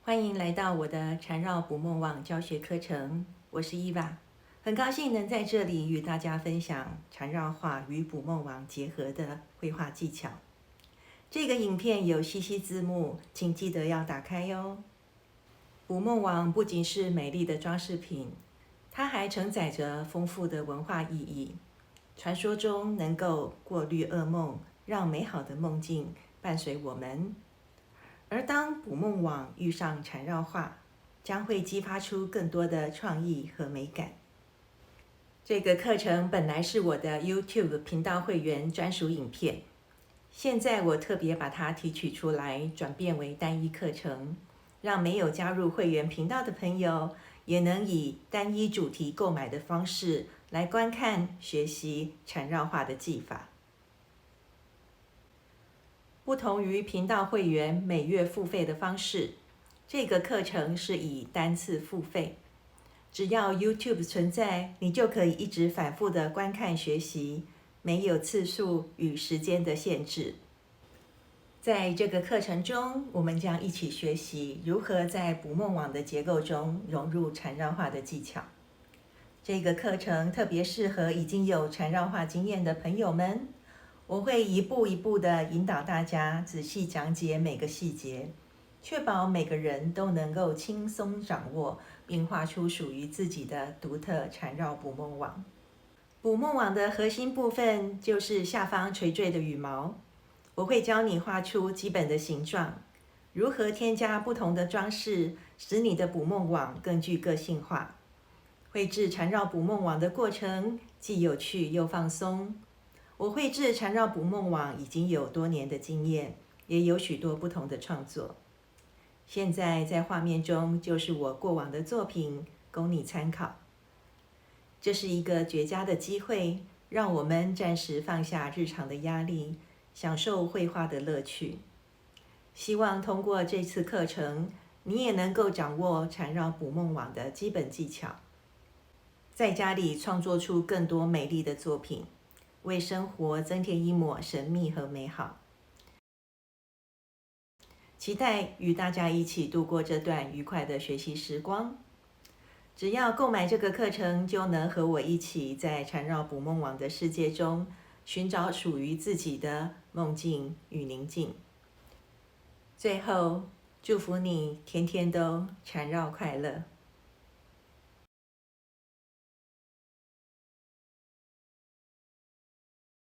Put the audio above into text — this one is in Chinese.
欢迎来到我的缠绕捕梦网教学课程，我是伊娃，很高兴能在这里与大家分享缠绕画与捕梦网结合的绘画技巧。这个影片有西西字幕，请记得要打开哟。捕梦网不仅是美丽的装饰品，它还承载着丰富的文化意义。传说中能够过滤噩梦，让美好的梦境伴随我们。而当捕梦网遇上缠绕画，将会激发出更多的创意和美感。这个课程本来是我的 YouTube 频道会员专属影片，现在我特别把它提取出来，转变为单一课程，让没有加入会员频道的朋友，也能以单一主题购买的方式来观看、学习缠绕画的技法。不同于频道会员每月付费的方式，这个课程是以单次付费。只要 YouTube 存在，你就可以一直反复的观看学习，没有次数与时间的限制。在这个课程中，我们将一起学习如何在捕梦网的结构中融入缠绕画的技巧。这个课程特别适合已经有缠绕画经验的朋友们。我会一步一步地引导大家仔细讲解每个细节，确保每个人都能够轻松掌握，并画出属于自己的独特缠绕捕梦网。捕梦网的核心部分就是下方垂坠的羽毛，我会教你画出基本的形状，如何添加不同的装饰，使你的捕梦网更具个性化。绘制缠绕捕梦网的过程既有趣又放松。我绘制缠绕捕梦网已经有多年的经验，也有许多不同的创作。现在在画面中就是我过往的作品，供你参考。这是一个绝佳的机会，让我们暂时放下日常的压力，享受绘画的乐趣。希望通过这次课程，你也能够掌握缠绕捕梦网的基本技巧，在家里创作出更多美丽的作品，为生活增添一抹神秘和美好。期待与大家一起度过这段愉快的学习时光。只要购买这个课程，就能和我一起在缠绕捕梦网的世界中，寻找属于自己的梦境与宁静。最后，祝福你天天都缠绕快乐。